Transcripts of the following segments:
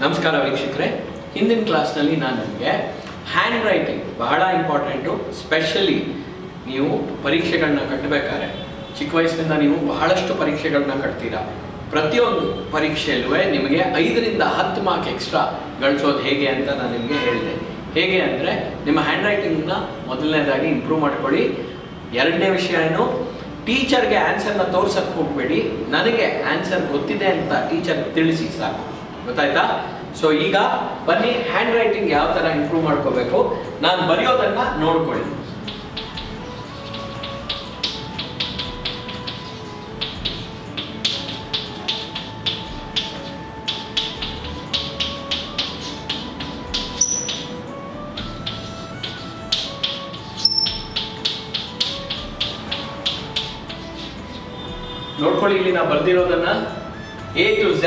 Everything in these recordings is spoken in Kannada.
ನಮಸ್ಕಾರ ವೀಕ್ಷಕರೇ, ಹಿಂದಿನ ಕ್ಲಾಸ್ನಲ್ಲಿ ನಾನು ನಿಮಗೆ ಹ್ಯಾಂಡ್ ರೈಟಿಂಗ್ ಬಹಳ ಇಂಪಾರ್ಟೆಂಟು. ಸ್ಪೆಷಲಿ ನೀವು ಪರೀಕ್ಷೆಗಳನ್ನ ಕಟ್ಟಬೇಕಾದ್ರೆ ಚಿಕ್ಕ ವಯಸ್ಸಿನಿಂದ ನೀವು ಬಹಳಷ್ಟು ಪರೀಕ್ಷೆಗಳನ್ನ ಕಟ್ತೀರಾ. ಪ್ರತಿಯೊಂದು ಪರೀಕ್ಷೆಯಲ್ಲೂ ನಿಮಗೆ 5 ರಿಂದ 10 ಮಾರ್ಕ್ ಎಕ್ಸ್ಟ್ರಾ ಗಳಿಸೋದು ಹೇಗೆ ಅಂತ ನಾನು ನಿಮಗೆ ಹೇಳಿದೆ. ಹೇಗೆ ಅಂದರೆ ನಿಮ್ಮ ಹ್ಯಾಂಡ್ ರೈಟಿಂಗ್ನ ಮೊದಲನೇದಾಗಿ ಇಂಪ್ರೂವ್ ಮಾಡ್ಕೊಳ್ಳಿ. ಎರಡನೇ ವಿಷಯ ಏನು, ಟೀಚರ್ಗೆ ಆನ್ಸರ್ನ ತೋರ್ಸಕ್ಕೆ ಹೋಗಬೇಡಿ, ನನಗೆ ಆನ್ಸರ್ ಗೊತ್ತಿದೆ ಅಂತ ಟೀಚರ್ ತಿಳಿಸಿ ಸಾಕು. ಗೊತ್ತಾಯ್ತಾ? ಸೊ ಈಗ ಬನ್ನಿ, ಹ್ಯಾಂಡ್ ರೈಟಿಂಗ್ ಯಾವ ಥರ ಇಂಪ್ರೂವ್ ಮಾಡ್ಕೋಬೇಕು ನಾನು ಬರೆಯೋದನ್ನ ನೋಡ್ಕೊಳ್ಳಿ. ನೋಡ್ಕೊಳ್ಳಿ, ಇಲ್ಲಿ ನಾವು ಬರ್ದಿರೋದನ್ನ A to Z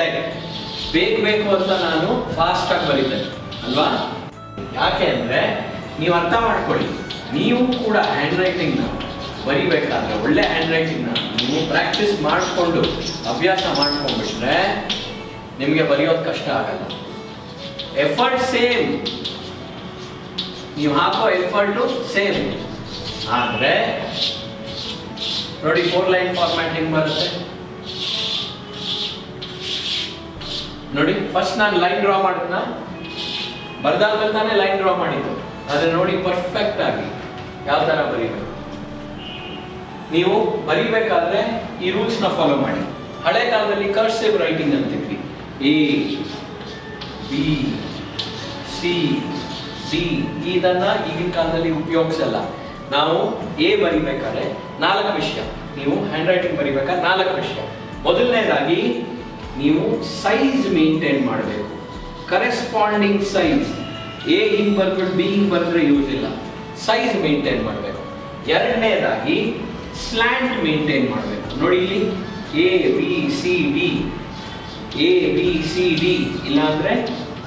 ಬೇಕು ಅಂತ ನಾನು ಫಾಸ್ಟ್ ಆಗಿ ಬರೀತೇನೆ ಅಲ್ವಾ? ಯಾಕೆ ಅಂದ್ರೆ ನೀವು ಅರ್ಥ ಮಾಡ್ಕೊಳ್ಳಿ, ನೀವು ಕೂಡ ಹ್ಯಾಂಡ್ ರೈಟಿಂಗ್ನ ಬರಿಬೇಕಾದ್ರೆ ಒಳ್ಳೆ ಹ್ಯಾಂಡ್ ರೈಟಿಂಗ್ನ ನೀವು ಪ್ರಾಕ್ಟೀಸ್ ಮಾಡಿಕೊಂಡು ಅಭ್ಯಾಸ ಮಾಡ್ಕೊಂಡ್ಬಿಟ್ರೆ ನಿಮಗೆ ಬರೆಯೋದು ಕಷ್ಟ ಆಗಲ್ಲ. ಎಫರ್ಟ್ ಸೇಮ್, ನೀವು ಹಾಕೋ ಎಫರ್ಟು ಸೇಮ್. ಆದರೆ ನೋಡಿ, 4 ಲೈನ್ ಫಾರ್ಮ್ಯಾಟಿಂಗ್ ಬರುತ್ತೆ ನೋಡಿ. ಫಸ್ಟ್ ನಾನು ಲೈನ್ ಡ್ರಾ ಮಾಡಿದ್ನ, ಬರ್ದಾದ್ಮೇಲೆ ತಾನೇ ಲೈನ್ ಡ್ರಾ ಮಾಡಿದ್ದು. ಆದರೆ ನೋಡಿ ಪರ್ಫೆಕ್ಟ್ ಆಗಿ ಯಾವ ಥರ ಬರೀಬೇಕು. ನೀವು ಬರಿಬೇಕಾದ್ರೆ ಈ ರೂಲ್ಸ್ನ ಫಾಲೋ ಮಾಡಿ. ಹಳೆ ಕಾಲದಲ್ಲಿ ಕರ್ಸಿವ್ ರೈಟಿಂಗ್ ಅಂತಿದ್ವಿ. A B C D ಇದನ್ನ ಈಗಿನ ಕಾಲದಲ್ಲಿ ಉಪಯೋಗಿಸಲ್ಲ. ನಾವು A ಬರಿಬೇಕಾದ್ರೆ 4 ವಿಷಯ, ನೀವು ಹ್ಯಾಂಡ್ ರೈಟಿಂಗ್ ಬರಿಬೇಕಾದ್ರೆ 4 ವಿಷಯ. ಮೊದಲನೇದಾಗಿ ನೀವು ಸೈಜ್ ಮೇಂಟೈನ್ ಮಾಡಬೇಕು. ಕರೆಸ್ಪಾಂಡಿಂಗ್ ಸೈಜ್, A ಹಿಂಗ್ ಬರ್ಬಿಟ್ಟು B ಹಿಂಗ್ ಬರೆದ್ರೆ ಯೂಸ್ ಇಲ್ಲ. ಸೈಜ್ ಮೇಂಟೈನ್ ಮಾಡಬೇಕು. ಎರಡನೇದಾಗಿ ಸ್ಲ್ಯಾಂಟ್ ಮೇಂಟೈನ್ ಮಾಡಬೇಕು. ನೋಡಿ ಇಲ್ಲಿ A B C D, A B C D ಇಲ್ಲ ಅಂದ್ರೆ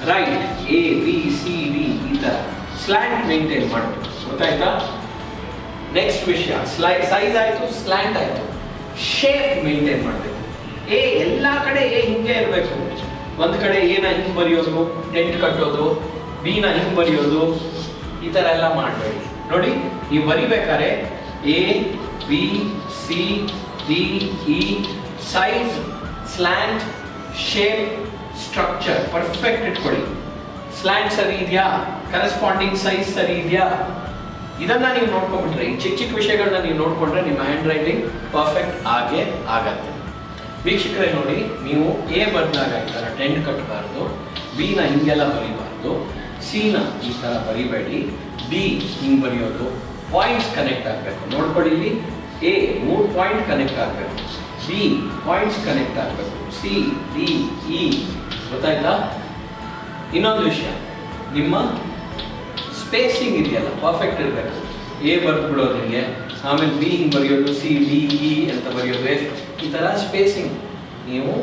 right A B C D ಈ ತರ ಸ್ಲ್ಯಾಂಟ್ ಮೇಂಟೈನ್ ಮಾಡಬೇಕು. ಗೊತ್ತಾಯ್ತಾ? ನೆಕ್ಸ್ಟ್ ವಿಷಯ, ಸೈಜ್ ಆಯ್ತು, ಸ್ಲ್ಯಾಂಟ್ ಆಯ್ತು, ಶೇಪ್ ಮೇಂಟೈನ್ ಮಾಡಬೇಕು. A ಎಲ್ಲ ಕಡೆ A ಹಿಂಗೆ ಇರಬೇಕು. ಒಂದ್ ಕಡೆ A ನ ಹಿಂಗ್ ಬರೆಯೋದು, ಟೆಂಟ್ ಕಟ್ಟೋದು, B ನ ಹಿಂಗ್ ಬರೆಯೋದು, ಈ ತರ ಎಲ್ಲ ಮಾಡಬೇಡಿ. ನೋಡಿ, ನೀವು ಬರಿಬೇಕಾದ್ರೆ A B C D E size, slant, shape, structure perfect ಇಟ್ಕೊಳ್ಳಿ. ಸ್ಲ್ಯಾಂಟ್ ಸರಿ ಇದೆಯಾ, ಕರೆಸ್ಪಾಂಡಿಂಗ್ ಸೈಜ್ ಸರಿ ಇದೆಯಾ, ಇದನ್ನ ನೀವು ನೋಡ್ಕೊಂಡ್ಬಿಟ್ರೆ, ಈ ಚಿಕ್ಕ ಚಿಕ್ಕ ವಿಷಯಗಳನ್ನ ನೀವು ನೋಡ್ಕೊಂಡ್ರೆ ನಿಮ್ಮ ಹ್ಯಾಂಡ್ ರೈಟಿಂಗ್ ಪರ್ಫೆಕ್ಟ್ ಆಗೇ ಆಗತ್ತೆ. ವೀಕ್ಷಕರೇ ನೋಡಿ, ನೀವು A ಬರ್ದಾಗ ಈ ಥರ ಟೆಂಟ್ ಕಟ್ಟಬಾರ್ದು, B ನ ಹಿಂಗೆಲ್ಲ ಬರೀಬಾರ್ದು, C ನ ಈ ಥರ ಬರಿಬೇಡಿ, D ಹಿಂಗೆ ಬರೆಯೋದು. ಪಾಯಿಂಟ್ಸ್ ಕನೆಕ್ಟ್ ಆಗಬೇಕು. ನೋಡ್ಕೊಳ್ಳಿ, ಇಲ್ಲಿ A 3 ಪಾಯಿಂಟ್ ಕನೆಕ್ಟ್ ಆಗಬೇಕು, B ಪಾಯಿಂಟ್ಸ್ ಕನೆಕ್ಟ್ ಆಗಬೇಕು, C D E. ಗೊತ್ತಾಯ್ತಾ? ಇನ್ನೊಂದು ವಿಷಯ, ನಿಮ್ಮ ಸ್ಪೇಸಿಂಗ್ ಇದೆಯಲ್ಲ ಪರ್ಫೆಕ್ಟ್ ಇರಬೇಕು. A ಬರೆದು ಬಿಡೋದು ಹಿಂಗೆ, ಆಮೇಲೆ B ಹಿಂಗೆ ಬರೆಯೋದು, C D E ಅಂತ ಬರೆಯೋದು, F ಈ ಥರ ಸ್ಪೇಸಿಂಗ್. ನೀವು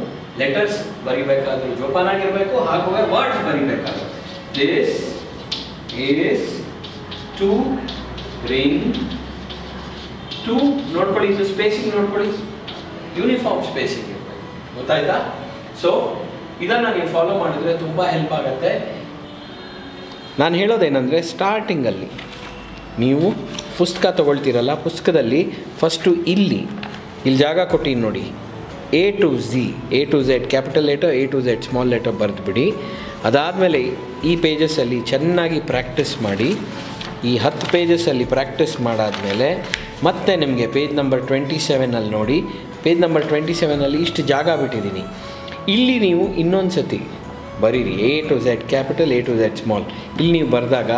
ಲೆಟರ್ಸ್ ಬರಿಬೇಕಾದ್ರೂ ಜೋಪಾನಾಗಿರ್ಬೇಕು, ಹಾಗೂ ವರ್ಡ್ಸ್ ಬರಿಬೇಕಾದ್ರೆ this is to ring to. ನೋಡ್ಕೊಳ್ಳಿ, ಇದು ಸ್ಪೇಸಿಂಗ್ ನೋಡ್ಕೊಳ್ಳಿ, ಯೂನಿಫಾರ್ಮ್ ಸ್ಪೇಸಿಂಗ್ ಇರಬೇಕು. ಗೊತ್ತಾಯ್ತಾ? ಸೊ ಇದನ್ನು ನೀವು ಫಾಲೋ ಮಾಡಿದ್ರೆ ತುಂಬ ಹೆಲ್ಪ್ ಆಗುತ್ತೆ. ನಾನು ಹೇಳೋದೇನೆಂದರೆ, ಸ್ಟಾರ್ಟಿಂಗಲ್ಲಿ ನೀವು ಪುಸ್ತಕ ತೊಗೊಳ್ತೀರಲ್ಲ, ಪುಸ್ತಕದಲ್ಲಿ ಫಸ್ಟು ಇಲ್ಲಿ ಜಾಗ ಕೊಟ್ಟಿನಿ ನೋಡಿ, A to Z capital letter, A to Z small letter ಬರೆದುಬಿಡಿ. ಅದಾದಮೇಲೆ ಈ ಪೇಜಸ್ಸಲ್ಲಿ ಚೆನ್ನಾಗಿ ಪ್ರಾಕ್ಟೀಸ್ ಮಾಡಿ. ಈ 10 ಪೇಜಸ್ಸಲ್ಲಿ ಪ್ರಾಕ್ಟೀಸ್ ಮಾಡಾದಮೇಲೆ ಮತ್ತೆ ನಿಮಗೆ ಪೇಜ್ ನಂಬರ್ 27 ನೋಡಿ. ಪೇಜ್ ನಂಬರ್ 27 ಇಷ್ಟು ಜಾಗ ಬಿಟ್ಟಿದ್ದೀನಿ. ಇಲ್ಲಿ ನೀವು ಇನ್ನೊಂದು ಸತಿ ಬರೀರಿ, A to Z capital, A to Z small. ಇಲ್ಲಿ ನೀವು ಬರೆದಾಗ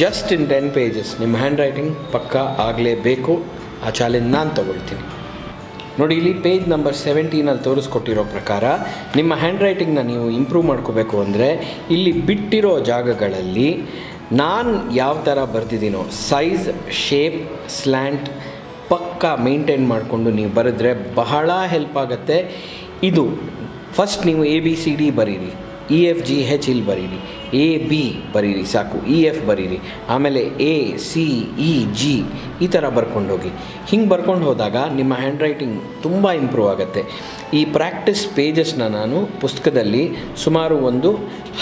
ಜಸ್ಟ್ ಇನ್ 10 ಪೇಜಸ್ ನಿಮ್ಮ ಹ್ಯಾಂಡ್ ರೈಟಿಂಗ್ ಪಕ್ಕಾ ಆಗಲೇಬೇಕು. ಆ ಚಾಲೆಂಜ್ ನಾನು ತೊಗೊಳ್ತೀನಿ. ನೋಡಿ, ಇಲ್ಲಿ ಪೇಜ್ ನಂಬರ್ 17 ತೋರಿಸ್ಕೊಟ್ಟಿರೋ ಪ್ರಕಾರ ನಿಮ್ಮ ಹ್ಯಾಂಡ್ ರೈಟಿಂಗ್ನ ನೀವು ಇಂಪ್ರೂವ್ ಮಾಡ್ಕೋಬೇಕು ಅಂದರೆ ಇಲ್ಲಿ ಬಿಟ್ಟಿರೋ ಜಾಗಗಳಲ್ಲಿ ನಾನು ಯಾವ ಥರ ಬರೆದಿದ್ದೀನೋ ಸೈಜ್, ಶೇಪ್, ಸ್ಲ್ಯಾಂಟ್ ಪಕ್ಕಾ ಮೇಂಟೈನ್ ಮಾಡಿಕೊಂಡು ನೀವು ಬರೆದ್ರೆ ಬಹಳ ಹೆಲ್ಪ್ ಆಗುತ್ತೆ. ಇದು ಫಸ್ಟ್ ನೀವು ABCD ಬರೀರಿ, EFGH ಇಲ್ಲಿ ಬರೀರಿ, AB ಬರೀರಿ ಸಾಕು, EF ಬರೀರಿ, ಆಮೇಲೆ ACEG ಈ ಥರ ಬರ್ಕೊಂಡು ಹೋಗಿ. ಹಿಂಗೆ ಬರ್ಕೊಂಡು ಹೋದಾಗ ನಿಮ್ಮ ಹ್ಯಾಂಡ್ ರೈಟಿಂಗ್ ತುಂಬ ಇಂಪ್ರೂವ್ ಆಗುತ್ತೆ. ಈ ಪ್ರಾಕ್ಟೀಸ್ ಪೇಜಸ್ನ ನಾನು ಪುಸ್ತಕದಲ್ಲಿ ಸುಮಾರು ಒಂದು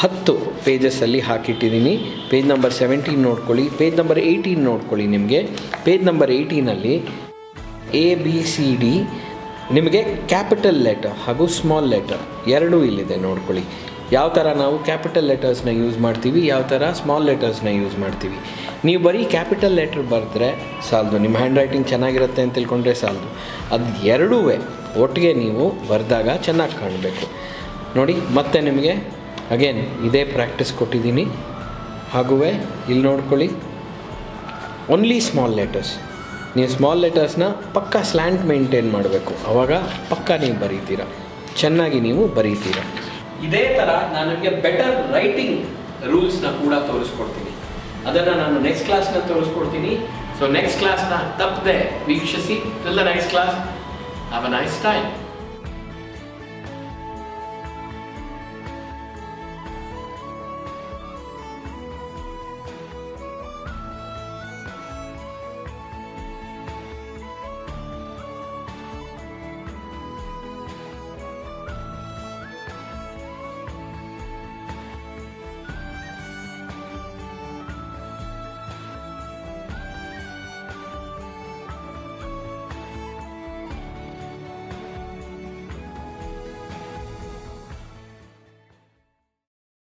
10 ಪೇಜಸ್ಸಲ್ಲಿ ಹಾಕಿಟ್ಟಿದ್ದೀನಿ. ಪೇಜ್ ನಂಬರ್ 17 ನೋಡ್ಕೊಳ್ಳಿ, ಪೇಜ್ ನಂಬರ್ 18 ನೋಡ್ಕೊಳ್ಳಿ. ನಿಮಗೆ ಪೇಜ್ ನಂಬರ್ 18ನಲ್ಲಿ ABCD ನಿಮಗೆ ಕ್ಯಾಪಿಟಲ್ ಲೆಟರ್ ಹಾಗೂ ಸ್ಮಾಲ್ ಲೆಟರ್ ಎರಡೂ ಇಲ್ಲಿದೆ ನೋಡ್ಕೊಳ್ಳಿ. ಯಾವ ಥರ ನಾವು ಕ್ಯಾಪಿಟಲ್ ಲೆಟರ್ಸ್ನ ಯೂಸ್ ಮಾಡ್ತೀವಿ, ಯಾವ ಥರ ಸ್ಮಾಲ್ ಲೆಟರ್ಸ್ನ ಯೂಸ್ ಮಾಡ್ತೀವಿ. ನೀವು ಬರೀ ಕ್ಯಾಪಿಟಲ್ ಲೆಟ್ರ್ ಬರೆದ್ರೆ ಸಾಲದು, ನಿಮ್ಮ ಹ್ಯಾಂಡ್ ರೈಟಿಂಗ್ ಚೆನ್ನಾಗಿರುತ್ತೆ ಅಂತ ತಿಳ್ಕೊಂಡ್ರೆ ಸಾಲದು. ಅದು ಎರಡೂ ಒಟ್ಟಿಗೆ ನೀವು ಬರೆದಾಗ ಚೆನ್ನಾಗಿ ಕಾಣಬೇಕು ನೋಡಿ. ಮತ್ತೆ ನಿಮಗೆ ಅಗೇನ್ ಇದೇ ಪ್ರಾಕ್ಟೀಸ್ ಕೊಟ್ಟಿದ್ದೀನಿ. ಹಾಗೂ ಇಲ್ಲಿ ನೋಡ್ಕೊಳ್ಳಿ, ಓನ್ಲಿ ಸ್ಮಾಲ್ ಲೆಟರ್ಸ್. ನೀವು ಸ್ಮಾಲ್ ಲೆಟರ್ಸ್ನ ಪಕ್ಕಾ ಸ್ಲ್ಯಾಂಟ್ ಮೇಂಟೈನ್ ಮಾಡಬೇಕು, ಆವಾಗ ಪಕ್ಕಾ ನೀವು ಬರೀತೀರ, ಚೆನ್ನಾಗಿ ನೀವು ಬರೀತೀರ. ಇದೇ ಥರ ನಾನು ನಿಮಗೆ ಬೆಟರ್ ರೈಟಿಂಗ್ ರೂಲ್ಸ್ನ ಕೂಡ ತೋರಿಸ್ಕೊಡ್ತೀನಿ. ಅದನ್ನು ನಾನು ನೆಕ್ಸ್ಟ್ ಕ್ಲಾಸ್ನ ತೋರಿಸ್ಕೊಡ್ತೀನಿ. ಸೊ ನೆಕ್ಸ್ಟ್ ಕ್ಲಾಸ್ನ ತಪ್ಪದೆ ವೀಕ್ಷಿಸಿ. Till the next class, have a nice time.